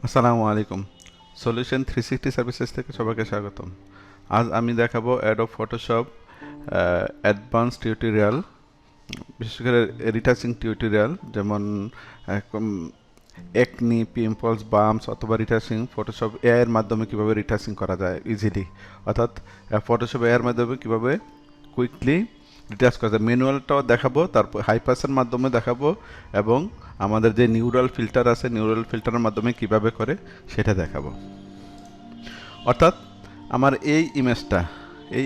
আসসালামু আলাইকুম। Solution 360 services থেকে সবাইকে স্বাগতম। আজ আমি দেখাবো অ্যাডোব ফটোশপ অ্যাডভান্স টিউটোরিয়াল, বিশেষ করে রিটাচিং টিউটোরিয়াল, যেমন একনি, পিম্পলস, বাম্পস অথবা রিটাচিং ফটোশপ এআই এর মাধ্যমে কিভাবে রিটাচিং করা যায় ইজিলি, অর্থাৎ ফটোশপ এআই এর মাধ্যমে কিভাবে কুইকলি রিটাচ করা যায়। ম্যানুয়ালটাও দেখাবো, তারপর হাইপাসের মাধ্যমে দেখাবো, এবং আমাদের যে নিউরাল ফিল্টার আছে নিউরাল ফিল্টারের মাধ্যমে কিভাবে করে সেটা দেখাবো। অর্থাৎ আমার এই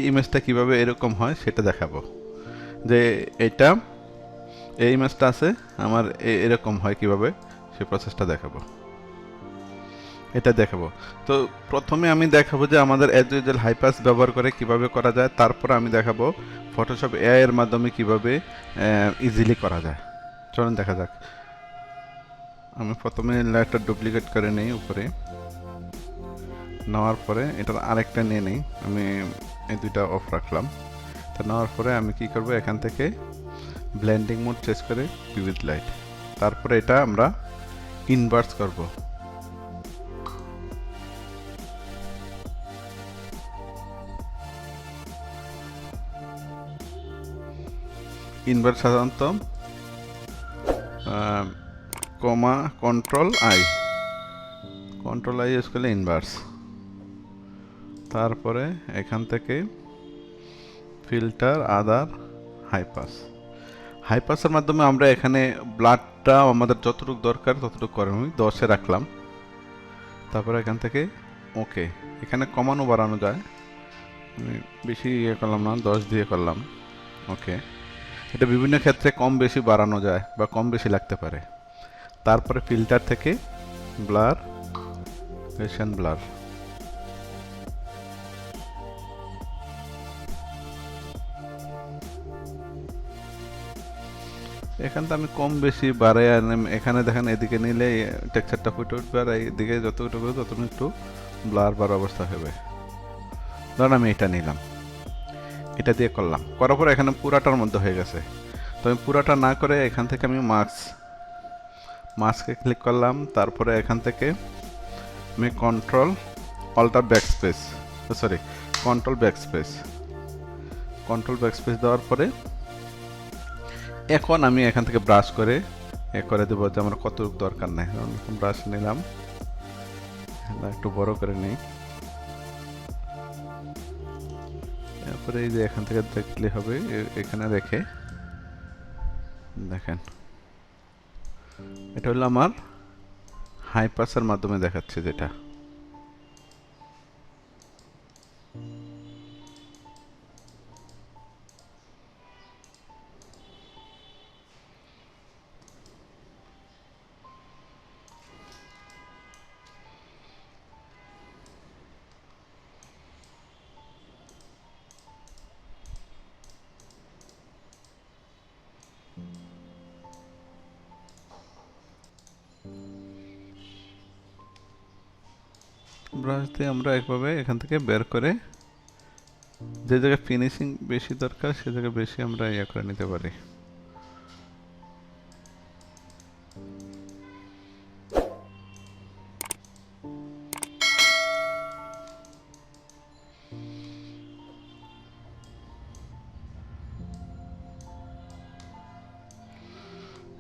ইমেজটা কিভাবে এরকম হয় সেটা দেখাবো। যে এটা এই ইমেজটা আছে আমার এরকম হয় কিভাবে, সেই প্রসেসটা দেখাবো, এটা দেখাবো। তো প্রথমে আমি দেখাবো যে আমাদের অ্যাজ ইউজুয়াল হাইপাস ব্যবহার করে কিভাবে করা যায়, তারপর আমি দেখাবো ফটোশপ এআই এর মাধ্যমে কিভাবে ইজিলি করা যায়। চলুন দেখা যাক। আমি প্রথমে লেয়ারটা ডুপ্লিকেট করে নেই, উপরে নেওয়ার পরে এটার আরেকটা নিয়ে নেই, আমি এই দুইটা অফ রাখলাম। তা নেওয়ার পরে আমি কি করব, এখান থেকে ব্লেন্ডিং মোড চেঞ্জ করে ভিভিড লাইট, তারপরে এটা আমরা ইনভার্স করব। ইনভার্স সাধারণত কমা কন্ট্রোল আই ইউজ করলে ইনভার্স। তারপরে এখান থেকে ফিল্টার আদার হাইপাসের মাধ্যমে আমরা এখানে ব্লাডটা আমাদের যতটুকু দরকার ততটুকু করে আমি 10-এ রাখলাম। তারপরে এখান থেকে ওকে, এখানে কমানো বাড়ানো যায়, আমি বেশি করলাম না, 10 দিয়ে করলাম। ওকে, এটা বিভিন্ন ক্ষেত্রে কম বেশি বাড়ানো যায় বা কম বেশি লাগতে পারে। তারপরে ফিল্টার থেকে ব্লার, ব্লার, এখানটা আমি কম বেশি বাড়াই। এখানে দেখেন এদিকে নিলে টেক্সচারটা ফুটে উঠবে, আর এইদিকে যতটুকু ততটুকু একটু ব্লার বার অবস্থা হবে। ধরুন আমি এটা নিলাম, এটা দিয়ে করলাম, করার পর এখানে পুরাটার মধ্যে হয়ে গেছে। তো আমি পুরাটা না করে এখান থেকে আমি মাস্কে ক্লিক করলাম। তারপরে এখান থেকে আমি কন্ট্রোল ব্যাকস্পেস দেওয়ার পরে এখন আমি এখান থেকে ব্রাশ করে করে দেবো যে আমার কতটুকু দরকার নেই। ব্রাশ নিলাম, একটু বড় করে নিই। তারপরে এই যে এখান থেকে দেখলে হবে, এখানে রেখে দেখেন, এটা হলো আমার হাইপাসের মাধ্যমে দেখাচ্ছে যেটা। ব্রাশ দিয়ে আমরা একভাবে এখান থেকে বের করে যে জায়গায় ফিনিশিং বেশি দরকার সে জায়গায় বেশি আমরা ইয়ে করে নিতে পারি।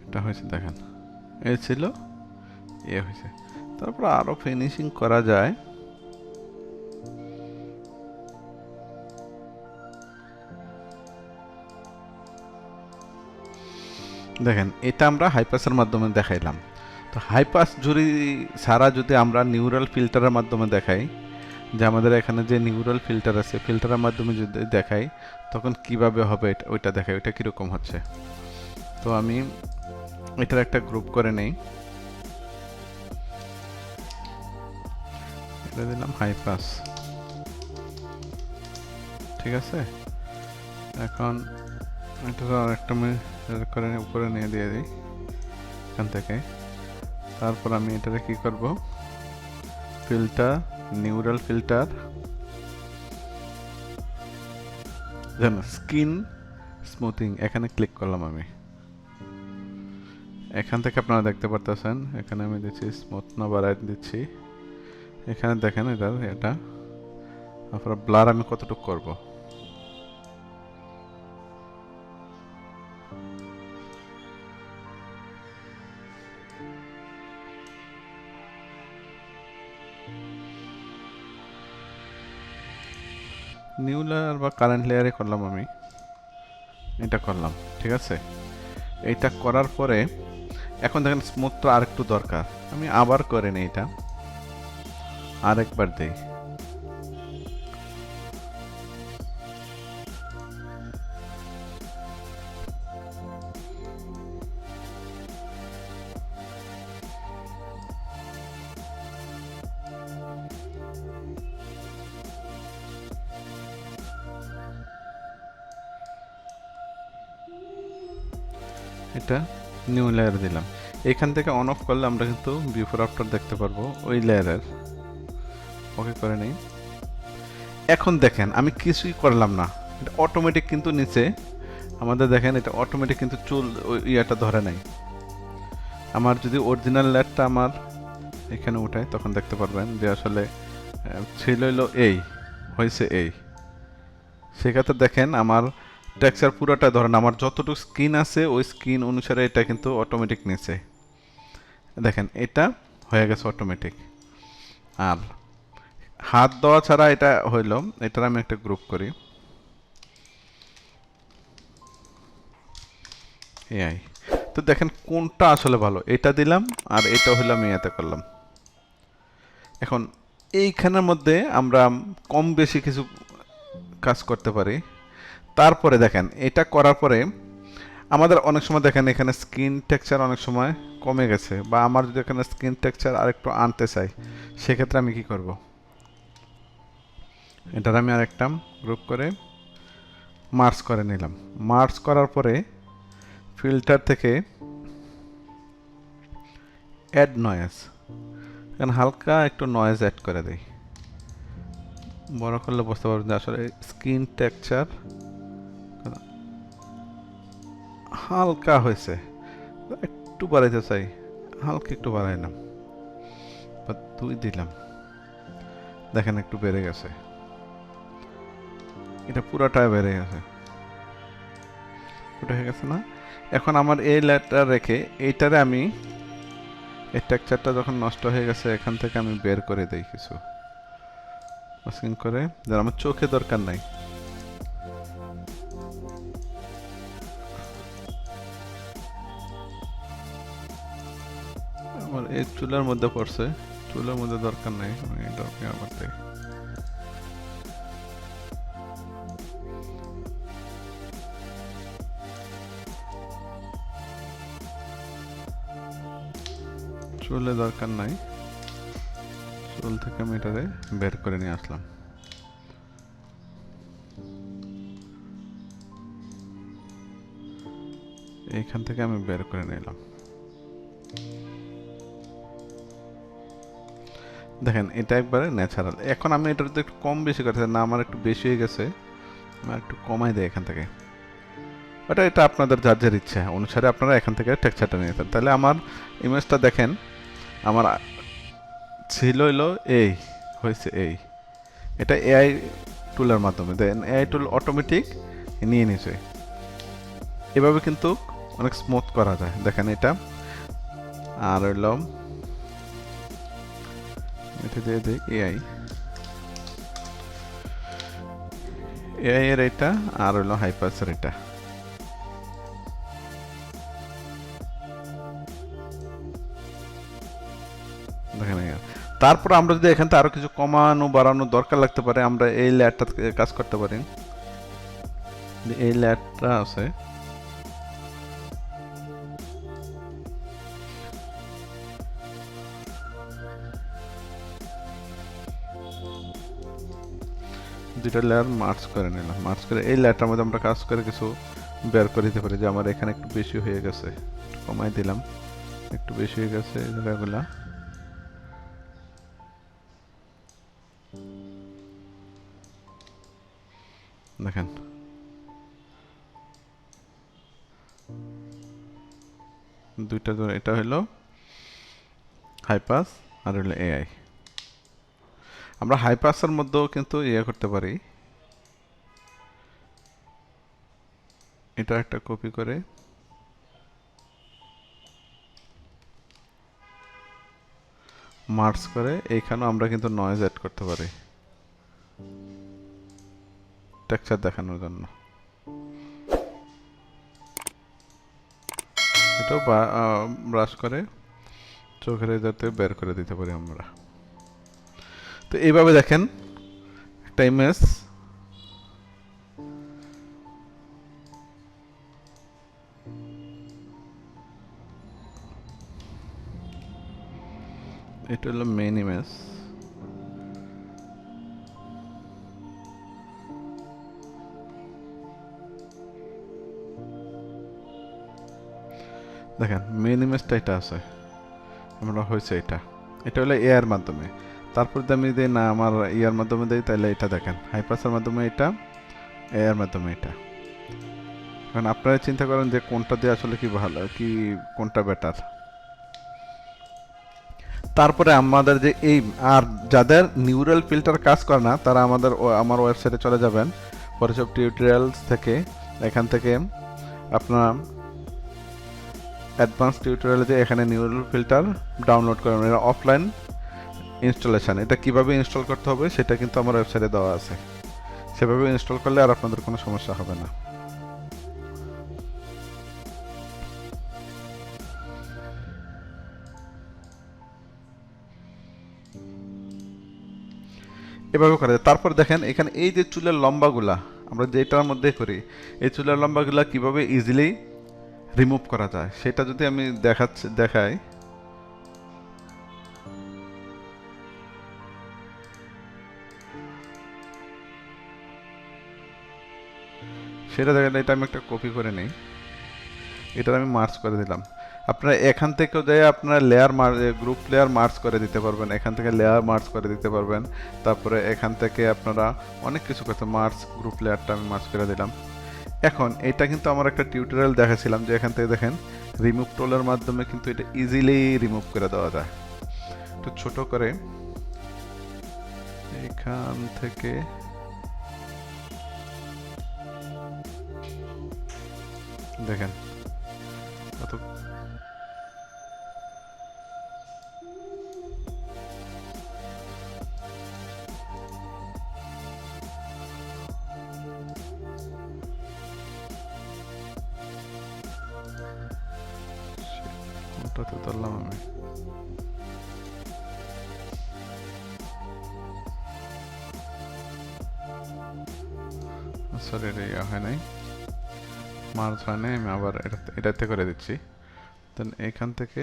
এটা হয়েছে দেখেন, এই ছিল, ইয়ে হয়েছে। তারপর আরো ফিনিশিং করা যায়। দেখেন, এটা আমরা হাইপাসের মাধ্যমে দেখাইলাম। তো হাইপাস যদি আমরা নিউরাল ফিল্টারের মাধ্যমে দেখাই, যে আমাদের এখানে যে নিউরাল ফিল্টার আছে, ফিল্টারের মাধ্যমে যদি দেখাই তখন কিভাবে হবে ওইটা দেখাই, ওইটা কিরকম হচ্ছে। তো আমি এটার একটা গ্রুপ করে নেই, এটা দিলাম হাইপাস, ঠিক আছে। এখন এটা আরেকটা আমি করে উপরে নিয়ে দিয়ে দিই এখান থেকে। তারপর আমি এটাকে কি করব, নিউরাল ফিল্টার, স্কিন স্মুথিং, এখানে ক্লিক করলাম আমি। এখান থেকে আপনারা দেখতে পারতেছেন, এখানে আমি দিচ্ছি স্মুথ না বাড়াই দিচ্ছি। এখানে দেখেন এটা আপনার ব্লার আমি কতটুকু করব। নিউ লেয়ার বা কারেন্ট লেয়ারে করলাম আমি, এটা করলাম, ঠিক আছে। এইটা করার পরে এখন দেখেন স্মুথটা আরেকটু দরকার, আমি আবার করে নিই, এটা আরেকবার দেই। এটা নিউ লেয়ার দিলাম। এখান থেকে অন অফ করলে আমরা কিন্তু বিফোর আফটার দেখতে পারবো ওই লেয়ারের। ওকে করে নেই। এখন দেখেন আমি কিছুই করলাম না, এটা অটোমেটিক কিন্তু নিচে আমাদের দেখেন, এটা অটোমেটিক কিন্তু চুল ইয়াটা ধরে নাই। আমার যদি অরিজিনাল লেয়ারটা আমার এখানে উঠাই তখন দেখতে পারবেন যে আসলে ছিল হইলো এই, হয়েছে এই। সেক্ষেত্রে দেখেন আমার টেক্সচার পুরোটা ধরেন আমার যতটুকু স্কিন আছে ওই স্কিন অনুসারে এটা কিন্তু অটোমেটিক নিচে দেখেন এটা হয়ে গেছে অটোমেটিক। আর হাত দেওয়া ছাড়া এটা হইল, এটার আমি একটা গ্রুপ করি এআই। তো দেখেন কোনটা আসলে ভালো, এটা দিলাম আর এটা হইলো আমি এতে করলাম। এখন এইখানের মধ্যে আমরা কম বেশি কিছু কাজ করতে পারি। তারপরে দেখেন এটা করার পরে আমাদের অনেক সময় দেখেন এখানে স্কিন টেক্সচার অনেক সময় কমে গেছে, বা আমার যদি এখানে স্কিন টেক্সচার আরেকটু আনতে চাই সেক্ষেত্রে আমি কি করব, এটার আমি আরেকটা গ্রুপ করে মার্জ করে নিলাম। মার্জ করার পরে ফিল্টার থেকে অ্যাড নয়েজ, এখানে হালকা একটু নয়েজ অ্যাড করে দেই। বড় করলে বুঝতে পারবেন যে আসলে স্কিন টেক্সচার হালকা হয়েছে, একটু বাড়াইতে চাই, হালকা একটু বাড়াইলাম বা 2 দিলাম, দেখেন একটু বেড়ে গেছে, এটা পুরোটাই বেড়ে গেছে, পুরো হয়ে গেছে না। এখন আমার এই লেয়ারটা রেখে এইটারে আমি এই টেক্সচারটা যখন নষ্ট হয়ে গেছে এখান থেকে আমি বের করে দেই কিছু মাস্কিং করে, যার আমার চোখে দরকার নাই। আমার এই চুলের মধ্যে পড়ছে, চুলের মধ্যে দরকার নাই, আমি এটা আবার দেই। চুলে দরকার নাই, চুল থেকে আমি এটারে বের করে নিয়ে আসলাম। এইখান থেকে আমি বের করে নিলাম, দেখেন এটা একবারে ন্যাচারাল। এখন আমি এটার একটু কম বেশি করতে না, আমার একটু বেশি হয়ে গেছে, আমার একটু কমাই দেয় এখান থেকে। ওটা এটা আপনাদের যার যার ইচ্ছা অনুসারে আপনারা এখান থেকে টেক্সচারটা নিয়ে নিতেন। তাহলে আমার ইমেজটা দেখেন আমার ছিল হইলো এই, হয়েছে এই। এটা এআই টুলের মাধ্যমে দেন, এআই টুল অটোমেটিক নিয়ে নিছে। এভাবে কিন্তু অনেক স্মুথ করা যায়, দেখেন এটা। আর হইল এটা দিয়ে দিই এআই, এআই এর এটা, আর হইল হাইপাসের এটা। দেখেন তারপর আমরা যদি এখান থেকে আরো কিছু কমানো বাড়ানো দরকার লাগতে পারে আমরা এই লেয়ারটা কাজ করতে পারি। এই লেয়ারটা আছে, দুইটা লেয়ার মার্জ করে নিলাম, মার্জ করে এই লেয়ারটার মধ্যে আমরা কাজ করে কিছু বের করে দিতে পারি যে আমার এখানে একটু বেশি হয়ে গেছে, একটু কমাই দিলাম, একটু বেশি হয়ে গেছে এই জায়গাগুলা। দেখেন দুইটা এটা হলো হাই পাস আর হলো এআই। আমরা হাই পাসের মধ্যেও কিন্তু ইয়ে করতে পারি, এটা একটা কপি করে মার্জ করে এইখানেও আমরা কিন্তু নয়েজ অ্যাড করতে পারি টেক্সচার দেখানোর জন্য। এটাও ব্রাশ করে চোখের যাতে বের করে দিতে পারি আমরা। তো এইভাবে দেখেন একটা ইমেজ এটা হলো মেইন ইমেজ। দেখেন মেইন ইমেজটা এটা আছে, আমরা হয়েছে এটা, এটা হলো এআর মাধ্যমে। তারপর যদি আমি দিই না আমার ইয়ার মাধ্যমে দিই, তাহলে এটা দেখেন হাইপাসের মাধ্যমে এটা, এআর মাধ্যমে এটা। এখন আপনারা চিন্তা করেন যে কোনটা দিয়ে আসলে কি ভালো, কি কোনটা বেটার। তারপরে আমাদের যে এই আর যাদের নিউরাল ফিল্টার কাজ করে না তারা আমার ওয়েবসাইটে চলে যাবেন ফটোশপ টিউটোরিয়ালস থেকে। এখান থেকে আপনারা অ্যাডভান্স টিউটোরিয়ালে যে এখানে নিউরাল ফিল্টার ডাউনলোড করবেন, এটা অফলাইন ইনস্টলেশন। এটা কিভাবে ইনস্টল করতে হবে সেটা কিন্তু আমার ওয়েবসাইটে দেওয়া আছে, সেভাবে ইনস্টল করলে আর আপনাদের কোনো সমস্যা হবে না। এভাবে করা যায়। তারপর দেখেন এখানে এই যে চুলের লম্বাগুলা আমরা যেটার মধ্যে করি, এই চুলের লম্বাগুলা কিভাবে ইজিলি রিমুভ করা যায় সেটা যদি আমি দেখাই, সেটা দেখেন এটা আমি একটা কপি করে নিই, এটা আমি মার্চ করে দিলাম। আপনারা এখান থেকেও যাই আপনারা গ্রুপ লেয়ার মার্চ করে দিতে পারবেন, এখান থেকে লেয়ার মার্চ করে দিতে পারবেন। তারপরে এখান থেকে আপনারা অনেক কিছু করতে, মার্চ গ্রুপ লেয়ারটা আমি মার্চ করে দিলাম। এখন এটা কিন্তু আমার একটা টিউটোরিয়াল দেখাছিলাম যে এখান থেকে দেখেন রিমুভ টুলের মাধ্যমে কিন্তু এটা ইজিলি রিমুভ করে দেওয়া যায়। একটু ছোট করে এখান থেকে দেখেন কত কোনটাতে ধরলাম আমি, সরি এটা ইয়া হয় নাই, মার্চ হয় নাই, আমি আবার এটাতে করে দিচ্ছি। দেন এখান থেকে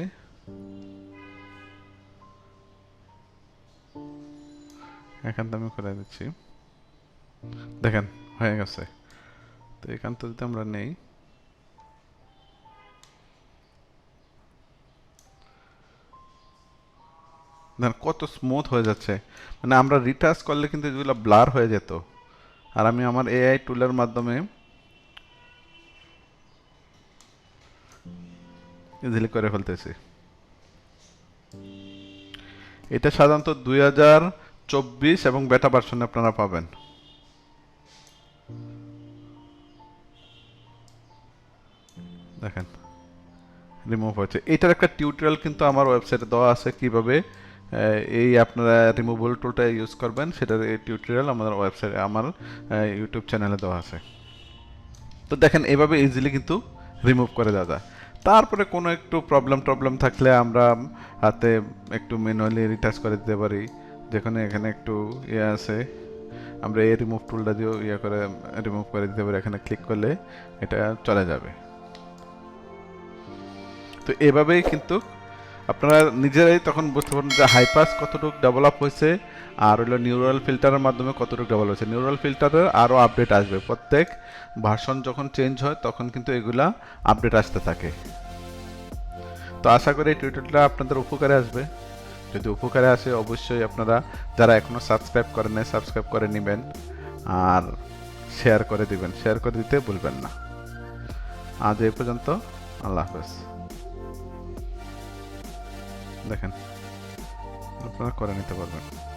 আমি করে দিচ্ছি, দেখেন হয়ে গেছে। তো এখান থেকে যদি আমরা নেই, দেখেন কত স্মুথ হয়ে যাচ্ছে। মানে আমরা রিটাচ করলে কিন্তু এগুলো ব্লার হয়ে যেত, আর আমি আমার এআই টুলের মাধ্যমে ইজিলি করে ফেলতেছি। এটা সাধারণত 2024 এবং বেটা ভার্সনে আপনারা পাবেন। দেখেন রিমুভ হয়েছে। এটার একটা টিউটোরিয়াল কিন্তু আমার ওয়েবসাইটে দেওয়া আছে, কিভাবে এই আপনারা রিমুভাল টুলটা ইউজ করবেন সেটার এই টিউটোরিয়াল আমাদের ওয়েবসাইটে আমার ইউটিউব চ্যানেলে দেওয়া আছে। তো দেখেন এভাবে ইজিলি কিন্তু রিমুভ করে দেওয়া যায়। তারপরে কোনো একটু প্রবলেম থাকলে আমরা হাতে একটু ম্যানুয়ালি রিটাচ করে দিতে পারি, যেখানে এখানে একটু ইয়ে আছে আমরা এই রিমুভ টুলটা দিয়েও ইয়ে করে রিমুভ করে দিতে পারি, এখানে ক্লিক করলে এটা চলে যাবে। তো এভাবেই কিন্তু আপনারা নিজেরাই তখন বুঝতে পারবেন যে হাইপাস কতটুকু ডেভেলপ হয়েছে আর হলো নিউরাল ফিল্টারের মাধ্যমে কতটুকু ডেভেলপ হয়েছে। নিউরাল ফিল্টারের আরও আপডেট আসবে, প্রত্যেক ভার্সন যখন চেঞ্জ হয় তখন কিন্তু এগুলা আপডেট আসতে থাকে। তো আশা করি এই টিউটোরিয়ালটা আপনাদের উপকারে আসবে। যদি উপকারে আসে অবশ্যই আপনারা যারা এখনও সাবস্ক্রাইব করেন নাই সাবস্ক্রাইব করে নেবেন আর শেয়ার করে দিবেন, শেয়ার করে দিতে ভুলবেন না। আজ এই পর্যন্ত, আল্লাহ হাফেজ। দেখেন, আপনারা করে নিতে পারবেন।